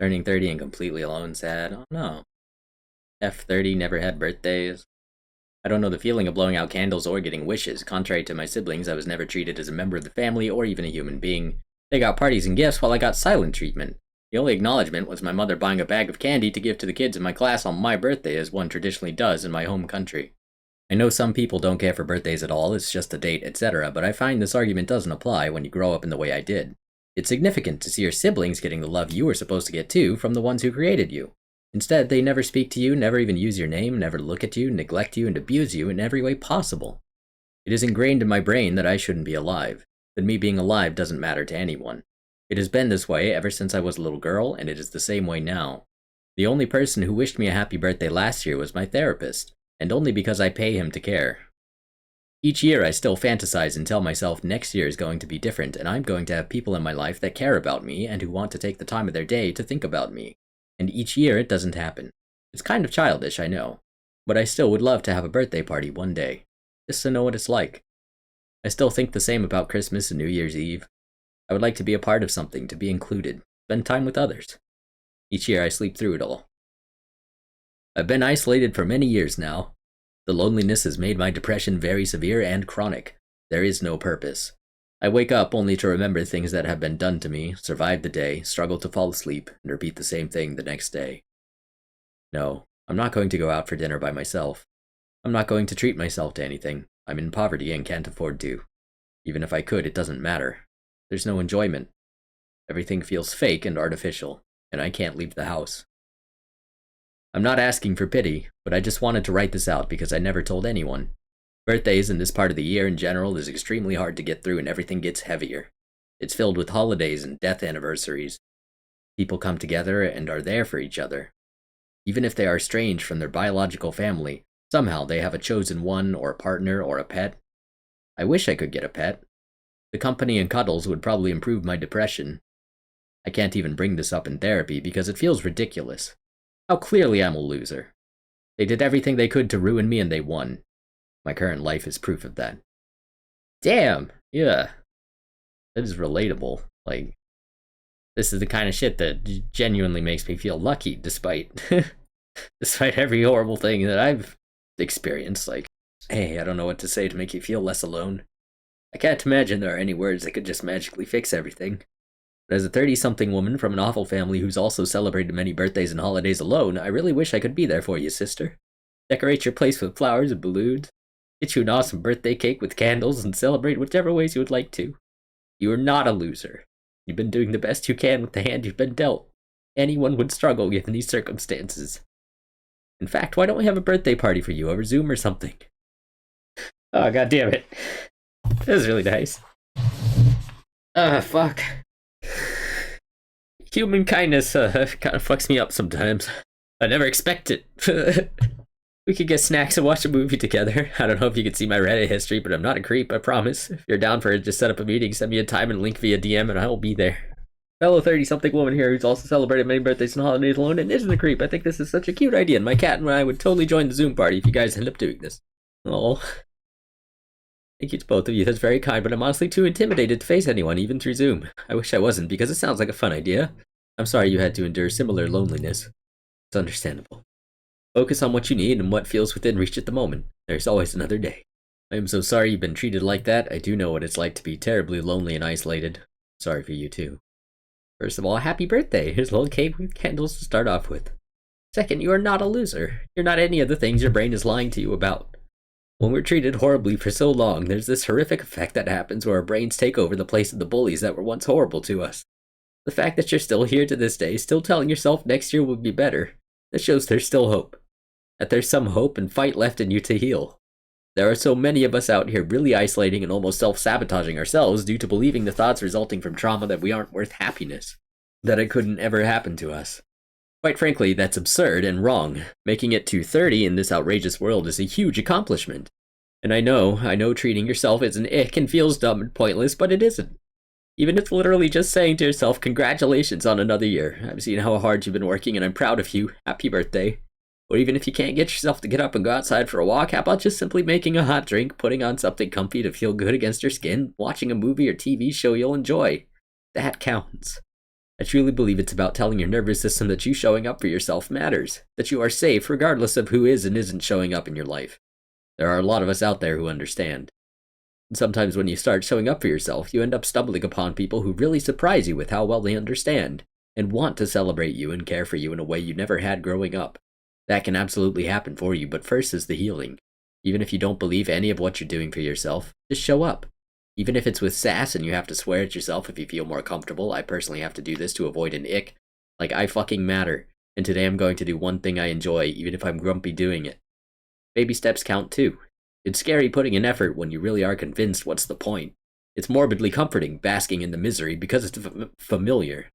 Turning 30 and completely alone sad. Oh no. F30 never had birthdays. I don't know the feeling of blowing out candles or getting wishes. Contrary to my siblings, I was never treated as a member of the family or even a human being. They got parties and gifts while I got silent treatment. The only acknowledgement was my mother buying a bag of candy to give to the kids in my class on my birthday, as one traditionally does in my home country. I know some people don't care for birthdays at all, it's just a date, etc., but I find this argument doesn't apply when you grow up in the way I did. It's significant to see your siblings getting the love you were supposed to get too from the ones who created you. Instead, they never speak to you, never even use your name, never look at you, neglect you, and abuse you in every way possible. It is ingrained in my brain that I shouldn't be alive, that me being alive doesn't matter to anyone. It has been this way ever since I was a little girl, and it is the same way now. The only person who wished me a happy birthday last year was my therapist, and only because I pay him to care. Each year I still fantasize and tell myself next year is going to be different, and I'm going to have people in my life that care about me and who want to take the time of their day to think about me. And each year it doesn't happen. It's kind of childish, I know, but I still would love to have a birthday party one day, just to know what it's like. I still think the same about Christmas and New Year's Eve. I would like to be a part of something, to be included, spend time with others. Each year I sleep through it all. I've been isolated for many years now. The loneliness has made my depression very severe and chronic. There is no purpose. I wake up only to remember things that have been done to me, survive the day, struggle to fall asleep, and repeat the same thing the next day. No, I'm not going to go out for dinner by myself. I'm not going to treat myself to anything. I'm in poverty and can't afford to. Even if I could, it doesn't matter. There's no enjoyment. Everything feels fake and artificial, and I can't leave the house. I'm not asking for pity, but I just wanted to write this out because I never told anyone. Birthdays in this part of the year in general is extremely hard to get through and everything gets heavier. It's filled with holidays and death anniversaries. People come together and are there for each other. Even if they are estranged from their biological family, somehow they have a chosen one or a partner or a pet. I wish I could get a pet. The company and cuddles would probably improve my depression. I can't even bring this up in therapy because it feels ridiculous. How clearly I'm a loser. They did everything they could to ruin me and they won. My current life is proof of that. Damn, yeah. That is relatable. Like, this is the kind of shit that genuinely makes me feel lucky despite despite every horrible thing that I've experienced. Like, hey, I don't know what to say to make you feel less alone. I can't imagine there are any words that could just magically fix everything. But as a 30-something woman from an awful family who's also celebrated many birthdays and holidays alone, I really wish I could be there for you, sister. Decorate your place with flowers and balloons. Get you an awesome birthday cake with candles and celebrate whichever ways you would like to. You are not a loser. You've been doing the best you can with the hand you've been dealt. Anyone would struggle given these circumstances. In fact, why don't we have a birthday party for you over Zoom or something? Oh, god damn it. That was really nice. Fuck. Human kindness kind of fucks me up sometimes. I never expect it. We could get snacks and watch a movie together. I don't know if you can see my Reddit history, but I'm not a creep, I promise. If you're down for it, just set up a meeting, send me a time and link via DM, and I will be there. Fellow 30-something woman here who's also celebrated many birthdays and holidays alone and isn't a creep. I think this is such a cute idea, and my cat and I would totally join the Zoom party if you guys end up doing this. Oh. Thank you to both of you, that's very kind, but I'm honestly too intimidated to face anyone, even through Zoom. I wish I wasn't, because it sounds like a fun idea. I'm sorry you had to endure similar loneliness. It's understandable. Focus on what you need and what feels within reach at the moment. There's always another day. I am so sorry you've been treated like that. I do know what it's like to be terribly lonely and isolated. Sorry for you too. First of all, happy birthday. Here's a little cake with candles to start off with. Second, you are not a loser. You're not any of the things your brain is lying to you about. When we're treated horribly for so long, there's this horrific effect that happens where our brains take over the place of the bullies that were once horrible to us. The fact that you're still here to this day, still telling yourself next year will be better, that shows there's still hope. That there's some hope and fight left in you to heal. There are so many of us out here really isolating and almost self-sabotaging ourselves due to believing the thoughts resulting from trauma that we aren't worth happiness. That it couldn't ever happen to us. Quite frankly, that's absurd and wrong. Making it to 30 in this outrageous world is a huge accomplishment. And I know treating yourself is an ick and feels dumb and pointless, but it isn't. Even if it's literally just saying to yourself, congratulations on another year. I've seen how hard you've been working and I'm proud of you. Happy birthday. Or even if you can't get yourself to get up and go outside for a walk, how about just simply making a hot drink, putting on something comfy to feel good against your skin, watching a movie or TV show you'll enjoy. That counts. I truly believe it's about telling your nervous system that you showing up for yourself matters, that you are safe regardless of who is and isn't showing up in your life. There are a lot of us out there who understand. And sometimes when you start showing up for yourself, you end up stumbling upon people who really surprise you with how well they understand and want to celebrate you and care for you in a way you never had growing up. That can absolutely happen for you, but first is the healing. Even if you don't believe any of what you're doing for yourself, just show up. Even if it's with sass and you have to swear at yourself if you feel more comfortable, I personally have to do this to avoid an ick. Like, I fucking matter, and today I'm going to do one thing I enjoy, even if I'm grumpy doing it. Baby steps count too. It's scary putting in effort when you really are convinced what's the point. It's morbidly comforting basking in the misery because it's familiar.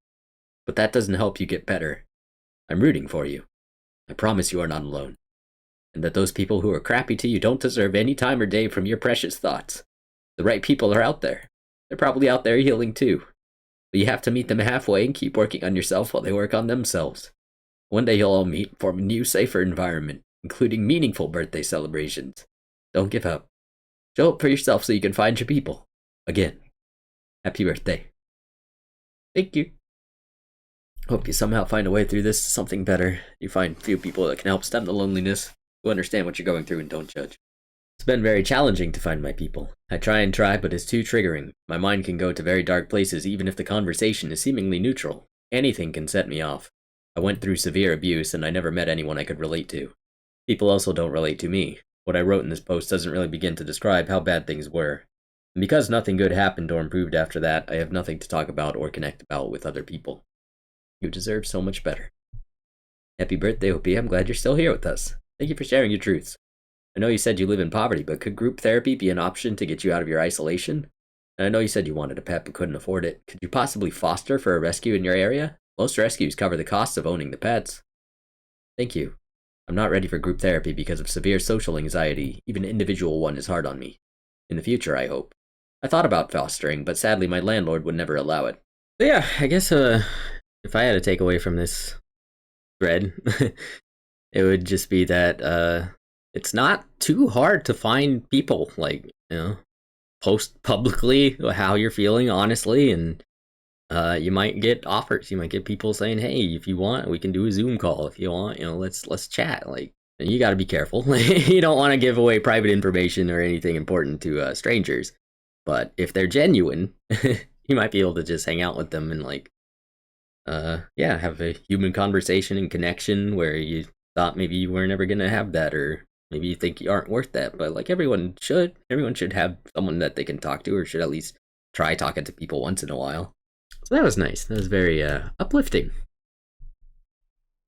But that doesn't help you get better. I'm rooting for you. I promise you are not alone. And that those people who are crappy to you don't deserve any time or day from your precious thoughts. The right people are out there. They're probably out there healing too. But you have to meet them halfway and keep working on yourself while they work on themselves. One day you'll all meet and form a new, safer environment, including meaningful birthday celebrations. Don't give up. Show up for yourself so you can find your people. Again, happy birthday. Thank you. Hope you somehow find a way through this to something better. You find a few people that can help stem the loneliness, who understand what you're going through and don't judge. It's been very challenging to find my people. I try, but it's too triggering. My mind can go to very dark places even if the conversation is seemingly neutral. Anything can set me off. I went through severe abuse and I never met anyone I could relate to. People also don't relate to me. What I wrote in this post doesn't really begin to describe how bad things were. And because nothing good happened or improved after that, I have nothing to talk about or connect about with other people. You deserve so much better. Happy birthday, Hopi. I'm glad you're still here with us. Thank you for sharing your truths. I know you said you live in poverty, but could group therapy be an option to get you out of your isolation? And I know you said you wanted a pet but couldn't afford it. Could you possibly foster for a rescue in your area? Most rescues cover the costs of owning the pets. Thank you. I'm not ready for group therapy because of severe social anxiety. Even an individual one is hard on me. In the future, I hope. I thought about fostering, but sadly my landlord would never allow it. So yeah, I guess if I had to take away from this thread, it would just be that it's not too hard to find people, like, post publicly how you're feeling, honestly, and you might get offers. You might get people saying, hey, if you want, we can do a Zoom call. If you want, let's chat. Like, you got to be careful. You don't want to give away private information or anything important to strangers. But if they're genuine, you might be able to just hang out with them and, like, have a human conversation and connection where you thought maybe you were never going to have that, or maybe you think you aren't worth that, but like everyone should have someone that they can talk to, or should at least try talking to people once in a while. So that was nice. That was very uplifting.